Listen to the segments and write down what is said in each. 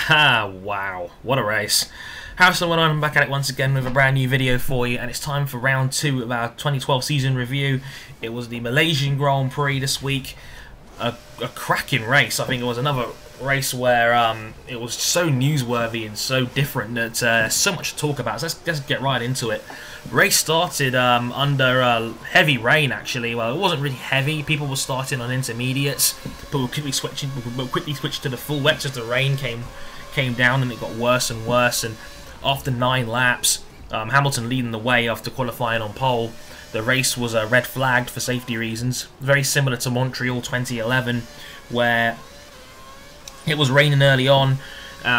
Wow, what a race. How's someone? I'm back at it once again with a brand new video for you, and it's time for round 2 of our 2012 season review. It was the Malaysian Grand Prix this week. A cracking race. I think it was another race where it was so newsworthy and so different that so much to talk about. So let's get right into it. Race started under heavy rain, actually. Well, it wasn't really heavy. People were starting on intermediates, but we quickly switched to the full wets as the rain came down, and it got worse and worse. And after 9 laps, Hamilton leading the way after qualifying on pole. The race was red flagged for safety reasons, very similar to Montreal 2011, where it was raining early on,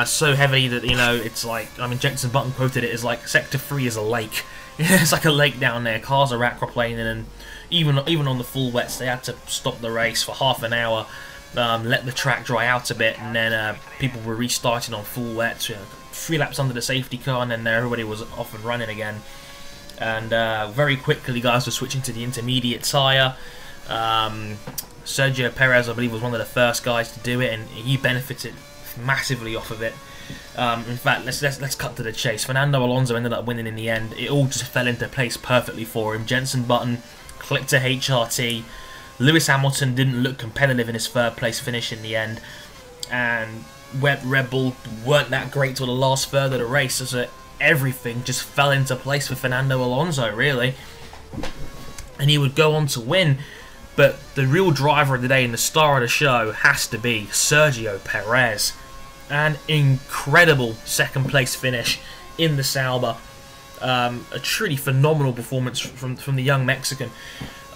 so heavy that, you know, it's like, I mean, Jenson Button quoted it as like Sector 3 is a lake. It's like a lake down there. Cars are aquaplaning, and even on the full wets, they had to stop the race for half an hour, let the track dry out a bit, and then people were restarting on full wets. 3 laps under the safety car, and then everybody was off and running again. And very quickly, guys were switching to the intermediate tyre. Sergio Perez, I believe, was one of the first guys to do it, and he benefited massively off of it. In fact, let's cut to the chase. Fernando Alonso ended up winning in the end. It all just fell into place perfectly for him. Jenson Button clicked to HRT. Lewis Hamilton didn't look competitive in his 3rd place finish in the end, and Red Bull weren't that great till the last third of the race. So everything just fell into place for Fernando Alonso, really, and he would go on to win. But the real driver of the day and the star of the show has to be Sergio Perez. An incredible 2nd place finish in the Sauber. A truly phenomenal performance from the young Mexican.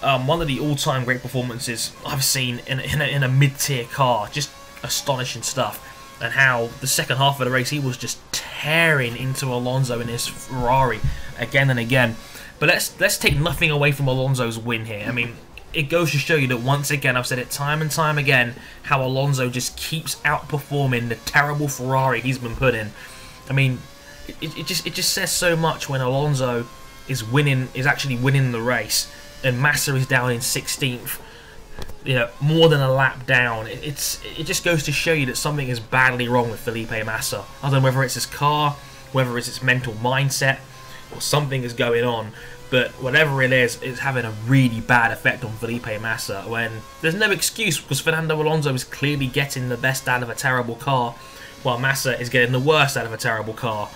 One of the all-time great performances I've seen in a mid-tier car. Just astonishing stuff. And how the second half of the race he was just tearing into Alonso in his Ferrari again and again. But let's take nothing away from Alonso's win here. I mean, it goes to show you that once again, I've said it time and time again, how Alonso just keeps outperforming the terrible Ferrari he's been put in. I mean, it just says so much when Alonso is actually winning the race, and Massa is down in 16th. You know, more than a lap down. It just goes to show you that something is badly wrong with Felipe Massa. I don't know whether it's his car, whether it's his mental mindset, or something is going on. But whatever it is, it's having a really bad effect on Felipe Massa, when there's no excuse, because Fernando Alonso is clearly getting the best out of a terrible car, while Massa is getting the worst out of a terrible car.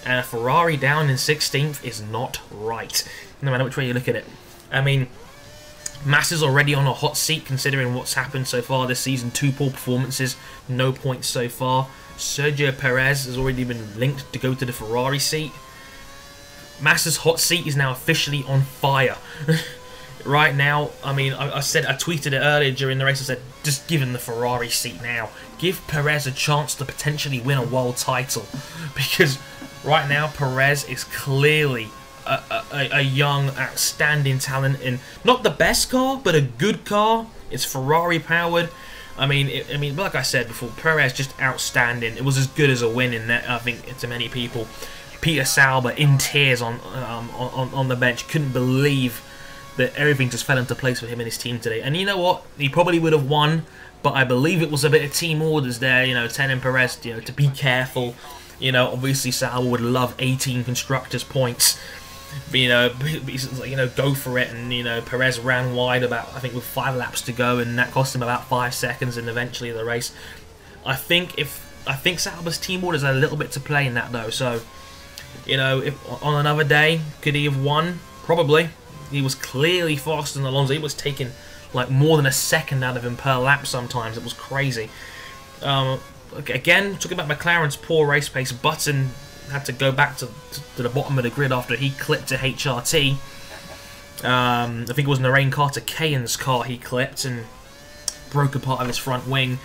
And a Ferrari down in 16th is not right, no matter which way you look at it. I mean, Massa's already on a hot seat considering what's happened so far this season. 2 poor performances, no points so far. Sergio Perez has already been linked to go to the Ferrari seat. Massa's hot seat is now officially on fire. Right now, I mean, I tweeted it earlier during the race. I said, just give him the Ferrari seat now. Give Perez a chance to potentially win a world title. Because right now, Perez is clearly a young, outstanding talent in not the best car, but a good car. It's Ferrari powered. I mean, like I said before, Perez just outstanding. It was as good as a win in that, I think, to many people. Peter Sauber in tears on the bench, couldn't believe that everything just fell into place for him and his team today. And you know what? He probably would have won, but I believe it was a bit of team orders there. You know, telling Perez, you know, to be careful. You know, obviously Sauber would love 18 constructors points. But, you know, go for it. And, you know, Perez ran wide about, I think, with 5 laps to go, and that cost him about 5 seconds. And eventually the race, I think Sauber's team orders had a little bit to play in that, though. So, you know, if on another day, could he have won? Probably. He was clearly faster than Alonso. He was taking like more than a second out of him per lap sometimes. It was crazy. Again, talking about McLaren's poor race pace, Button had to go back to the bottom of the grid after he clipped to HRT. I think it was Narain Carter-Cayen's car he clipped and broke a part of his front wing.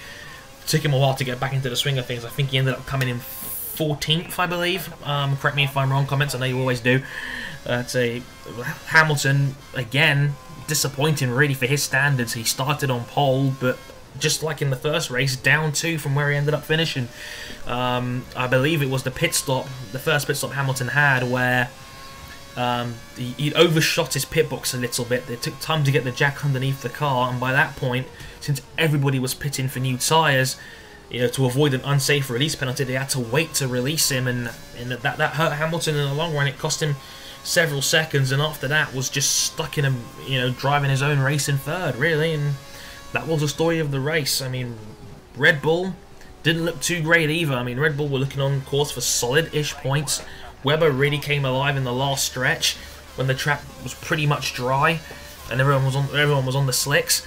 Took him a while to get back into the swing of things. I think he ended up coming in 14th, I believe. Correct me if I'm wrong, comments, I know you always do. Hamilton, again, disappointing really for his standards. He started on pole, but just like in the first race, down 2 from where he ended up finishing. I believe it was the first pit stop Hamilton had, where he overshot his pit box a little bit. It took time to get the jack underneath the car, and by that point, since everybody was pitting for new tyres, you know, to avoid an unsafe release penalty, they had to wait to release him, and that hurt Hamilton in the long run. It cost him several seconds, and after that was just stuck in a, you know, driving his own race in third, really, and that was the story of the race. I mean, Red Bull didn't look too great either. I mean, Red Bull were looking on course for solid-ish points. Webber really came alive in the last stretch when the track was pretty much dry and everyone was on the slicks.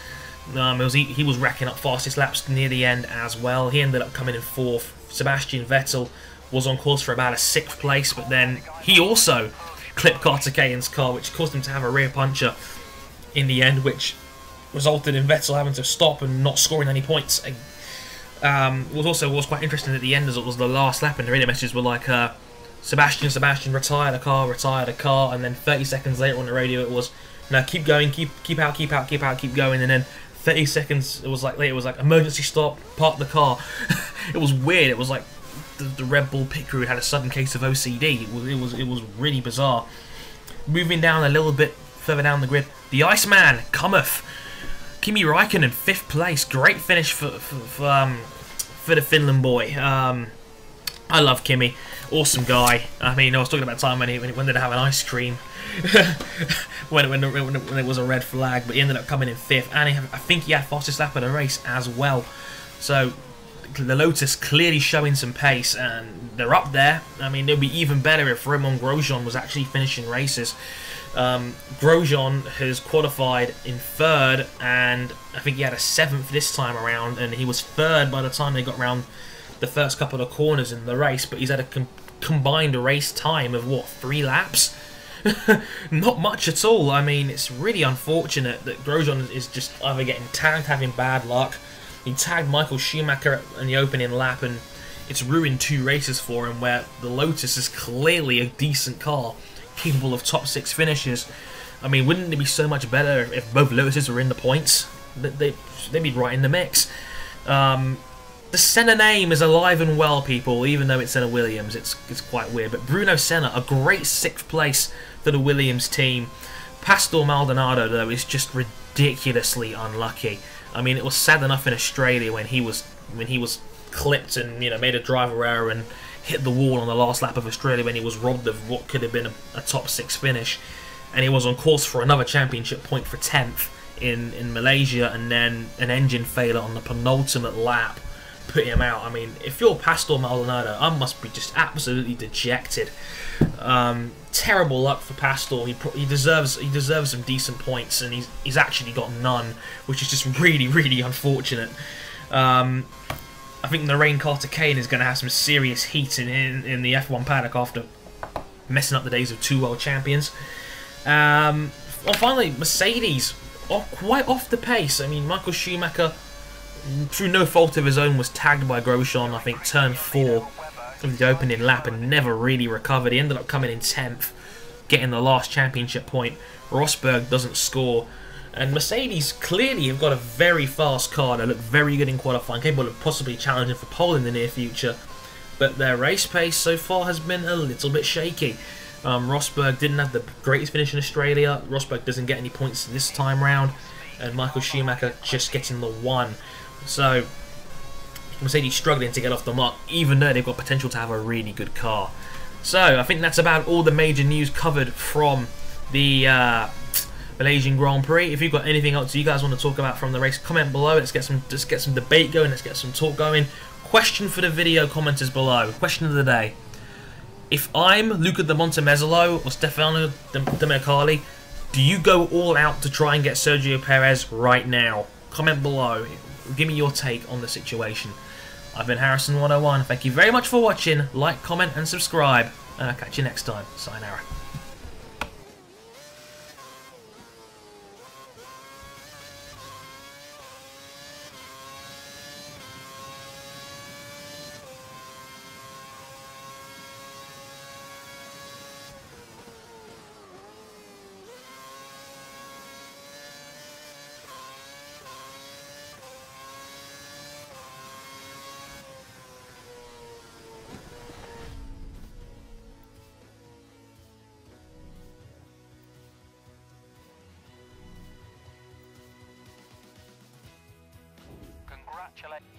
He was racking up fastest laps near the end as well. He ended up coming in 4th. Sebastian Vettel was on course for about a 6th place, but then he also clipped Kartikeyan's car, which caused him to have a rear puncher in the end, which resulted in Vettel having to stop and not scoring any points. What was quite interesting at the end, as it was the last lap, and the radio messages were like, Sebastian, retire the car, and then 30 seconds later on the radio it was, no, keep going, keep going, and then 30 seconds it was like emergency stop, park the car. It was weird. It was like the Red Bull pit crew had a sudden case of OCD. It was really bizarre. Moving down a little bit further down the grid, the Iceman cometh. Kimi Räikkönen, 5th place. Great finish for the Finland boy. I love Kimi. Awesome guy. I mean, I was talking about time when he wanted to have an ice cream when it was a red flag, but he ended up coming in 5th, and I think he had fastest lap of the race as well. So the Lotus clearly showing some pace, and they're up there. I mean, it would be even better if Romain Grosjean was actually finishing races. Grosjean has qualified in 3rd, and I think he had a 7th this time around, and he was 3rd by the time they got around the first couple of corners in the race, but he's had a combined race time of, what, 3 laps? Not much at all. I mean, it's really unfortunate that Grosjean is just either getting tagged, having bad luck. He tagged Michael Schumacher in the opening lap, and it's ruined 2 races for him, where the Lotus is clearly a decent car, capable of top 6 finishes. I mean, wouldn't it be so much better if both Lotuses were in the points? They'd be right in the mix. The Senna name is alive and well, people, even though it's Senna Williams. It's quite weird. But Bruno Senna, a great 6th place for the Williams team. Pastor Maldonado, though, is just ridiculously unlucky. I mean, it was sad enough in Australia when he was clipped and, you know, made a driver error and hit the wall on the last lap of Australia when he was robbed of what could have been a top 6 finish. And he was on course for another championship point for 10th in Malaysia, and then an engine failure on the penultimate lap put him out. I mean, if you're Pastor Maldonado, I must be just absolutely dejected. Terrible luck for Pastor. He deserves some decent points, and he's actually got none, which is just really unfortunate. I think Narain Kartikeyan is going to have some serious heat in the F1 paddock after messing up the days of 2 world champions. Well, finally, Mercedes quite off the pace. I mean, Michael Schumacher, through no fault of his own, was tagged by Grosjean, I think, turn 4 of the opening lap, and never really recovered. He ended up coming in 10th, getting the last championship point. Rosberg doesn't score, and Mercedes clearly have got a very fast car. They look very good in qualifying, capable of possibly challenging for pole in the near future, but their race pace so far has been a little bit shaky. Rosberg didn't have the greatest finish in Australia. Rosberg doesn't get any points this time round, and Michael Schumacher just getting the 1. So Mercedes struggling to get off the mark, even though they've got potential to have a really good car. So I think that's about all the major news covered from the Malaysian Grand Prix. If you've got anything else you guys want to talk about from the race, comment below. Let's get some debate going. Let's get some talk going. Question for the video commenters below. Question of the day: if I'm Luca de Montemezolo or Stefano Domenicali, do you go all out to try and get Sergio Perez right now? Comment below. Give me your take on the situation. I've been Harrison101. Thank you very much for watching. Like, comment, and subscribe. And I'll catch you next time. Sayonara. Congratulations.